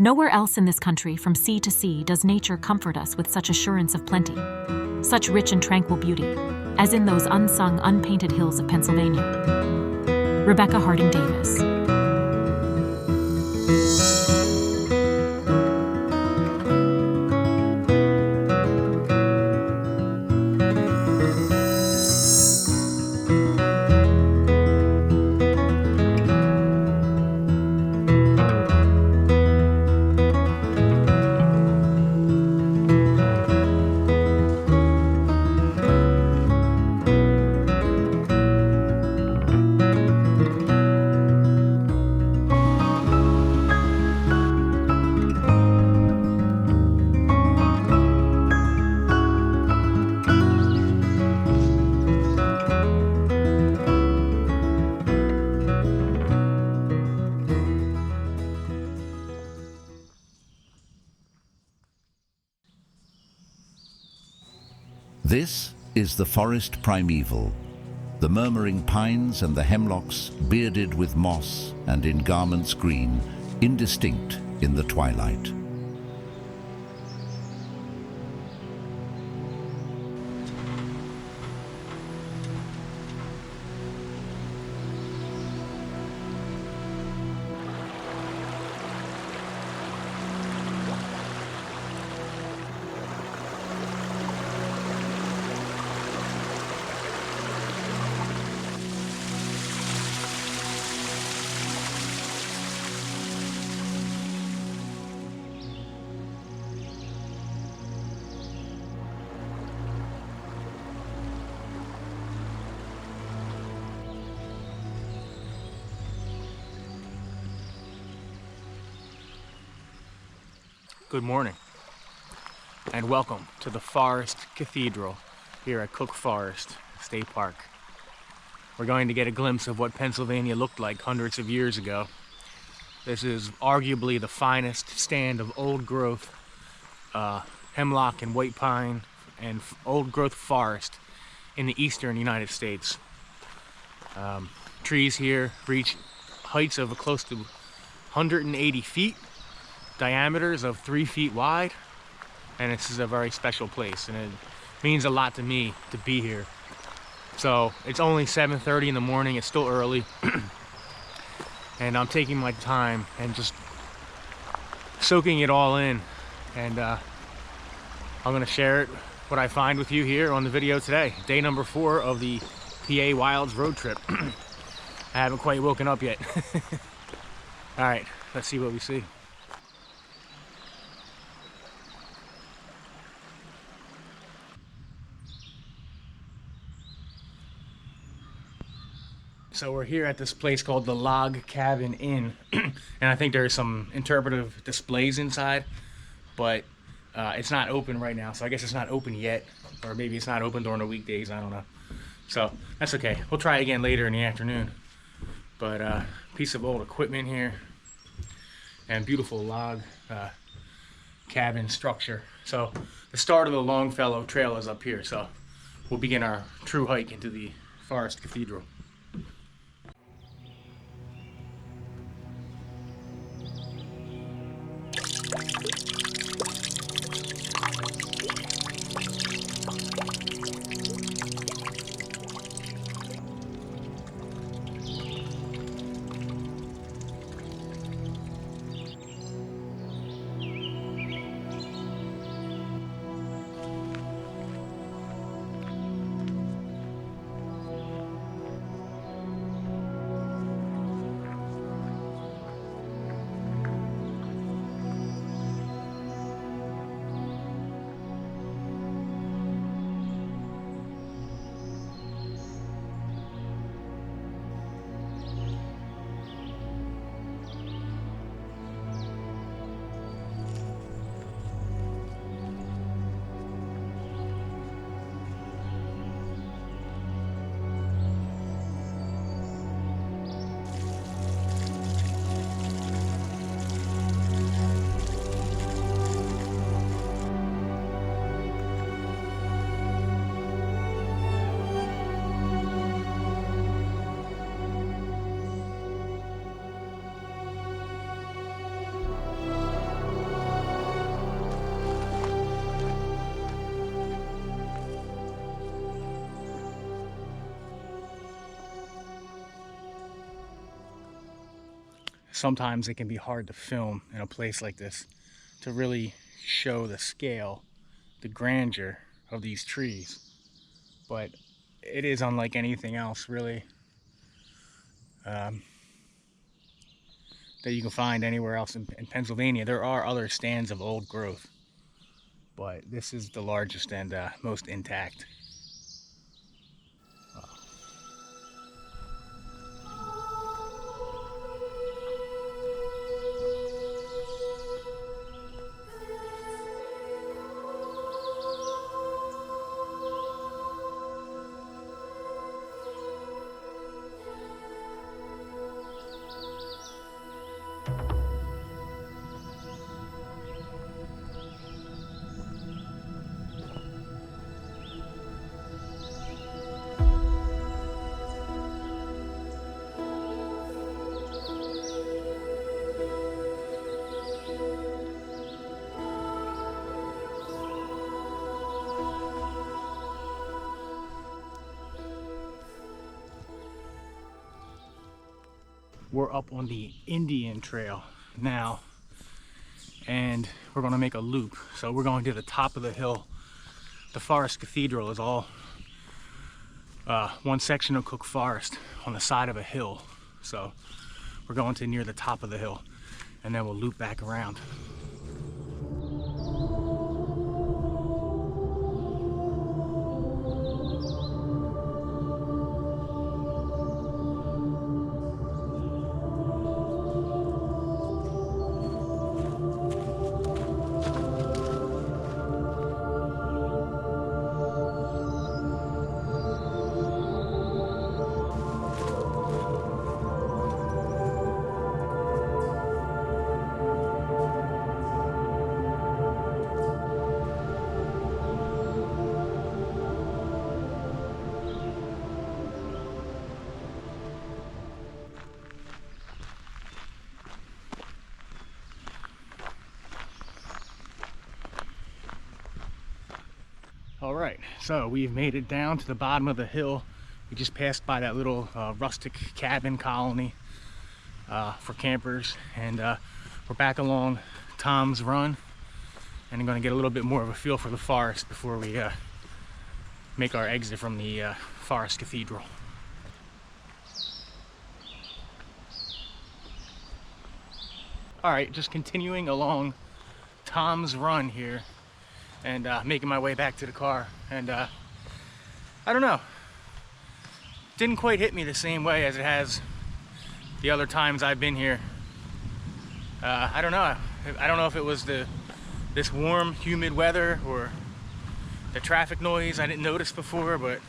Nowhere else in this country, from sea to sea, does nature comfort us with such assurance of plenty, such rich and tranquil beauty, as in those unsung, unpainted hills of Pennsylvania. Rebecca Harding Davis. This is the forest primeval, the murmuring pines and the hemlocks bearded with moss and in garments green, indistinct in the twilight. Good morning and welcome to the Forest Cathedral here at Cook Forest State Park. We're going to get a glimpse of what Pennsylvania looked like hundreds of years ago. This is arguably the finest stand of old growth hemlock and white pine and old growth forest in the eastern United States. Trees here reach heights of close to 180 feet. Diameters of 3 feet wide, and this is a very special place, and it means a lot to me to be here. So it's only 7:30 in the morning, it's still early, and I'm taking my time and just soaking it all in, and I'm gonna share it, what I find, with you here on the video today. Day number 4 of the PA Wilds road trip. I haven't quite woken up yet. All right, let's see what we see. So we're here at this place called the Log Cabin Inn, and I think there's some interpretive displays inside, but it's not open right now, so I guess it's not open yet, or maybe it's not open during the weekdays, I don't know. So that's okay, we'll try again later in the afternoon. But piece of old equipment here, and beautiful log cabin structure. So the start of the Longfellow Trail is up here, so we'll begin our true hike into the Forest Cathedral. sometimes it can be hard to film in a place like this to really show the scale, the grandeur of these trees. But it is unlike anything else, really, that you can find anywhere else in Pennsylvania. There are other stands of old growth, but this is the largest and most intact. We're up on the Indian Trail now, and we're going to make a loop. So we're going to the top of the hill. The Forest Cathedral is all one section of Cook Forest on the side of a hill. So we're going to near the top of the hill, and then we'll loop back around. All right, so we've made it down to the bottom of the hill. We just passed by that little rustic cabin colony for campers, and we're back along Tom's Run, and I'm going to get a little bit more of a feel for the forest before we make our exit from the Forest Cathedral. All right, just continuing along Tom's Run here, and making my way back to the car. And I don't know, didn't quite hit me the same way as it has the other times I've been here. I don't know if it was this warm, humid weather or the traffic noise I didn't notice before, but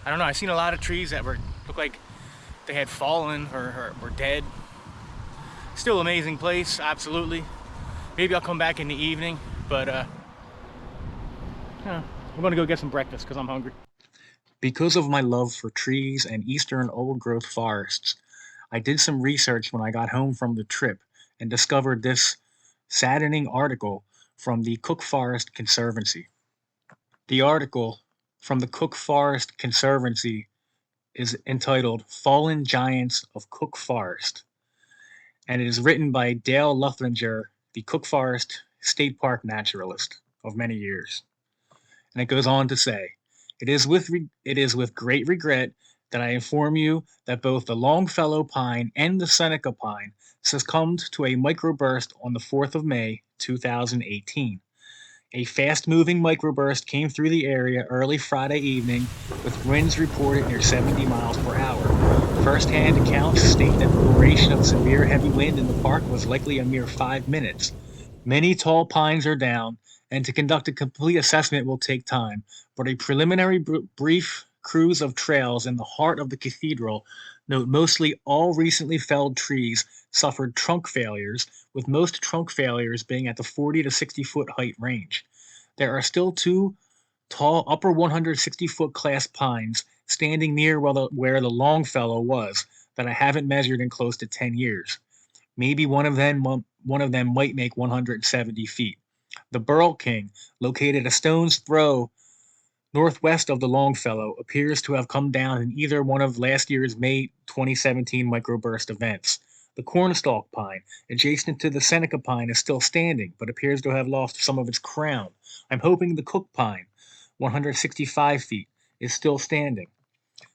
I don't know. I've seen a lot of trees that looked like they had fallen or were dead. Still amazing place, absolutely. Maybe I'll come back in the evening, but I'm gonna go get some breakfast because I'm hungry. Because of my love for trees and eastern old-growth forests, I did some research when I got home from the trip and discovered this saddening article from the Cook Forest Conservancy. The article from the Cook Forest Conservancy is entitled "Fallen Giants of Cook Forest," and it is written by Dale Luthringer, the Cook Forest State Park naturalist of many years. And it goes on to say, it is with great regret that I inform you that both the Longfellow pine and the Seneca pine succumbed to a microburst on the 4th of May, 2018. A fast-moving microburst came through the area early Friday evening, with winds reported near 70 miles per hour. First-hand accounts state that the duration of severe heavy wind in the park was likely a mere 5 minutes. Many tall pines are down, and to conduct a complete assessment will take time, but a preliminary brief cruise of trails in the heart of the cathedral note mostly all recently felled trees suffered trunk failures, with most trunk failures being at the 40 to 60 foot height range. There are still 2 tall upper 160 foot class pines standing near where the Longfellow was that I haven't measured in close to 10 years. Maybe one of them might make 170 feet. The Burl King, located a stone's throw northwest of the Longfellow appears to have come down in either one of last year's May 2017 microburst events. The cornstalk pine, adjacent to the Seneca pine, is still standing, but appears to have lost some of its crown. I'm hoping the Cook pine, 165 feet, is still standing.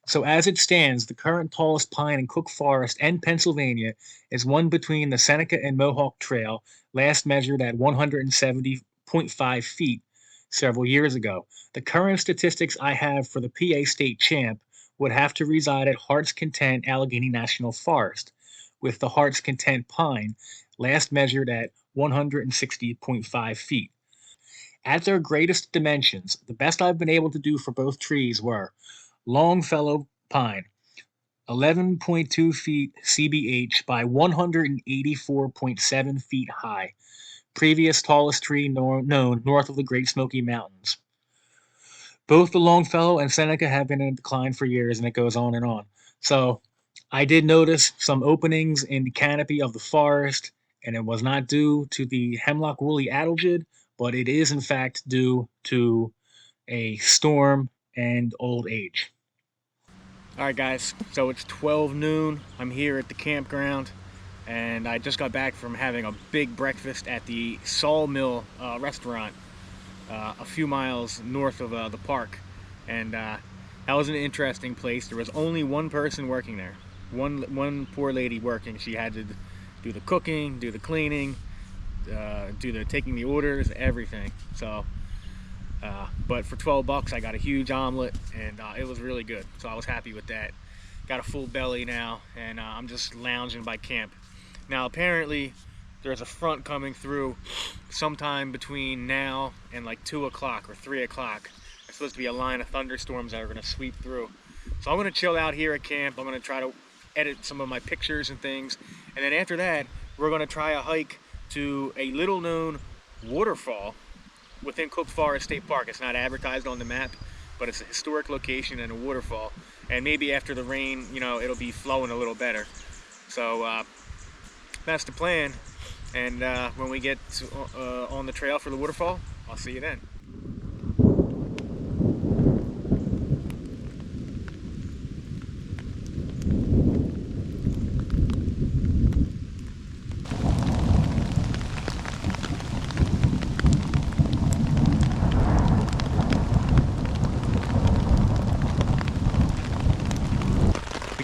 So as it stands, the current tallest pine in Cook Forest and Pennsylvania is one between the Seneca and Mohawk Trail, last measured at 170.5 feet several years ago. The current statistics I have for the PA state champ would have to reside at Heart's Content Allegheny National Forest, with the Heart's Content pine last measured at 160.5 feet. At their greatest dimensions, the best I've been able to do for both trees were Longfellow pine, 11.2 feet CBH by 184.7 feet high, previous tallest tree known north of the Great Smoky Mountains. Both the Longfellow and Seneca have been in decline for years, and it goes on and on. So I did notice some openings in the canopy of the forest, and it was not due to the hemlock woolly adelgid, but it is in fact due to a storm and old age. All right, guys, so it's 12 noon. I'm here at the campground, and I just got back from having a big breakfast at the Sawmill restaurant a few miles north of the park. And that was an interesting place. There was only one person working there. One poor lady working. She had to do the cooking, do the cleaning, do the taking the orders, everything. So but for 12 bucks I got a huge omelet, and it was really good, so I was happy with that. Got a full belly now, and I'm just lounging by camp. Now apparently there's a front coming through sometime between now and like 2 o'clock or 3 o'clock. There's supposed to be a line of thunderstorms that are going to sweep through. So I'm going to chill out here at camp. I'm going to try to edit some of my pictures and things, and then after that we're going to try a hike to a little known waterfall within Cook Forest State Park. It's not advertised on the map, but it's a historic location and a waterfall. And maybe after the rain, you know, it'll be flowing a little better. So that's the plan. And when we get to, on the trail for the waterfall, I'll see you then.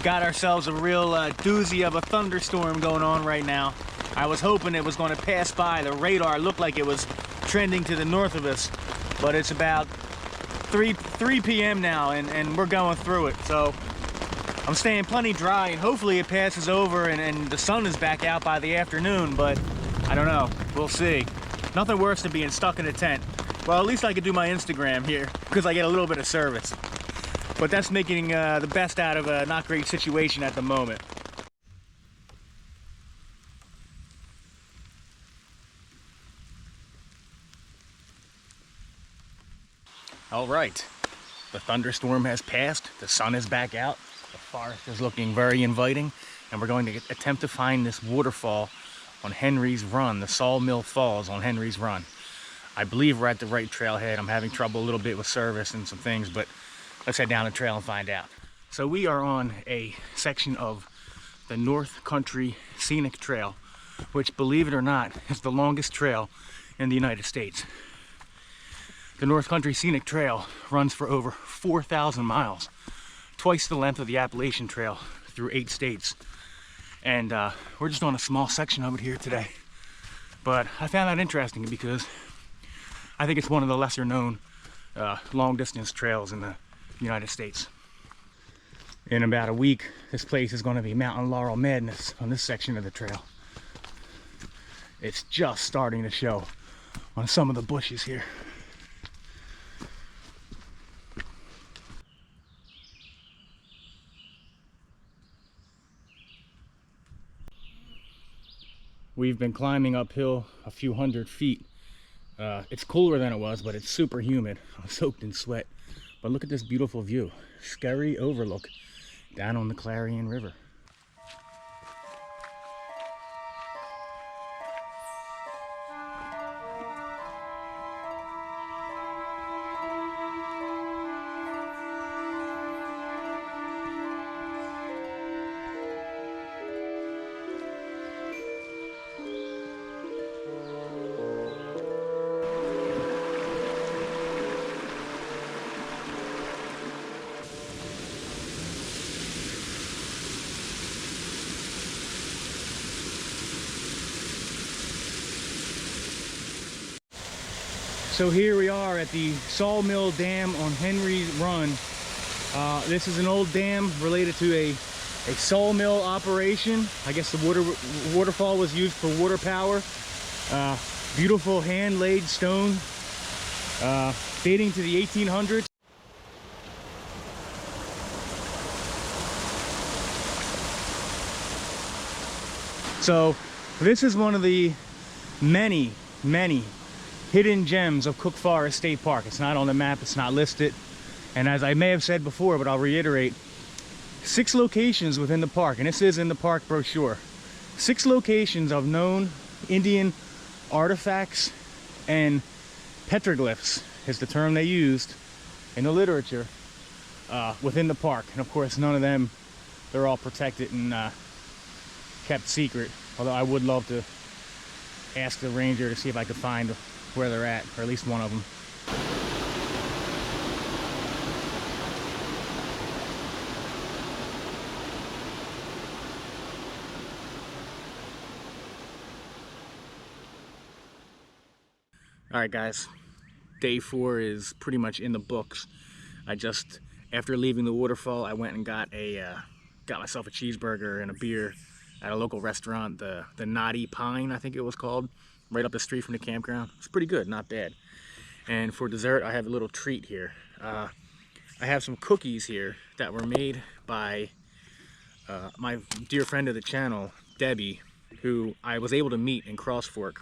Got ourselves a real doozy of a thunderstorm going on right now. I was hoping it was going to pass by. The radar looked like it was trending to the north of us, but it's about 3 p.m. now, and we're going through it. So I'm staying plenty dry, and hopefully it passes over and the sun is back out by the afternoon, but I don't know. We'll see. Nothing worse than being stuck in a tent. Well, at least I could do my Instagram here because I get a little bit of service. But that's making the best out of a not great situation at the moment. All right, the thunderstorm has passed, the sun is back out, the forest is looking very inviting, and we're going to attempt to find this waterfall on Henry's Run, the Sawmill Falls on Henry's Run. I believe we're at the right trailhead. I'm having trouble a little bit with service and some things, but let's head down the trail and find out. So we are on a section of the North Country Scenic Trail, which, believe it or not, is the longest trail in the United States. The North Country Scenic Trail runs for over 4,000 miles, twice the length of the Appalachian Trail through 8 states. And we're just on a small section of it here today. But I found that interesting because I think it's one of the lesser known long distance trails in the United States. In about a week, this place is going to be mountain laurel madness on this section of the trail. It's just starting to show on some of the bushes here. We've been climbing uphill a few hundred feet. It's cooler than it was, but it's super humid. I'm soaked in sweat. But look at this beautiful view. Scary overlook down on the Clarion River. So here we are at the Sawmill Dam on Henry's Run. This is an old dam related to a sawmill operation. I guess the waterfall was used for water power. Beautiful hand-laid stone, dating to the 1800s. So this is one of the many hidden gems of Cook Forest State Park. It's not on the map, it's not listed. And as I may have said before, but I'll reiterate, 6 locations within the park, and this is in the park brochure. 6 locations of known Indian artifacts and petroglyphs is the term they used in the literature within the park. And of course, none of them, they're all protected and kept secret. Although I would love to ask the ranger to see if I could find where they're at, or at least one of them. All right, guys, day 4 is pretty much in the books. I just, after leaving the waterfall, I went and got myself a cheeseburger and a beer at a local restaurant, the Knotty Pine, I think it was called, right up the street from the campground. It's pretty good, not bad. And for dessert, I have a little treat here. I have some cookies here that were made by my dear friend of the channel, Debbie, who I was able to meet in Cross Fork.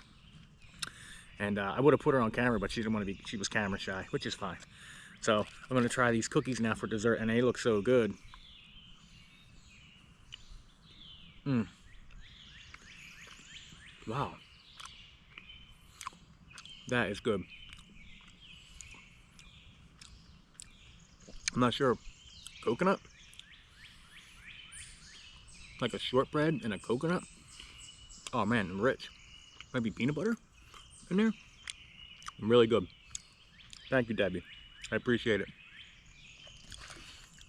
And I would have put her on camera, but she didn't want to be, she was camera shy, which is fine. So I'm gonna try these cookies now for dessert, and they look so good. Wow. That is good. I'm not sure. Coconut? Like a shortbread and a coconut? Oh man, rich. Maybe peanut butter in there? Really good. Thank you, Debbie. I appreciate it.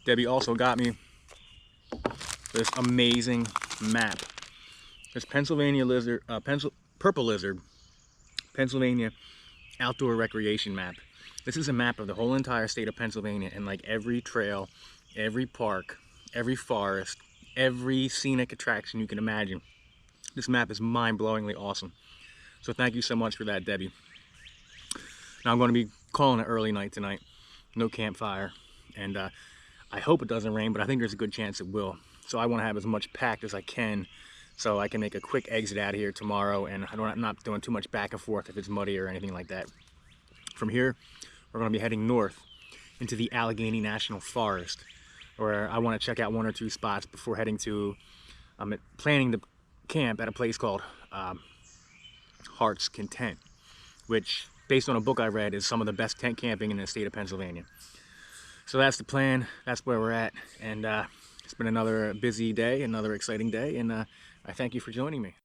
Debbie also got me this amazing map. This Pennsylvania lizard, purple lizard, Pennsylvania outdoor recreation map. This is a map of the whole entire state of Pennsylvania, and like every trail, every park, every forest, every scenic attraction you can imagine. This map is mind-blowingly awesome. So thank you so much for that, Debbie. Now I'm going to be calling it early night tonight. No campfire, and I hope it doesn't rain, but I think there's a good chance it will. So I want to have as much packed as I can, so I can make a quick exit out of here tomorrow, and I'm not doing too much back and forth if it's muddy or anything like that. From here, we're going to be heading north into the Allegheny National Forest, where I want to check out 1 or 2 spots before heading to, I'm planning to camp at a place called Heart's Content, which, based on a book I read, is some of the best tent camping in the state of Pennsylvania. So that's the plan, that's where we're at, and it's been another busy day, another exciting day, and I thank you for joining me.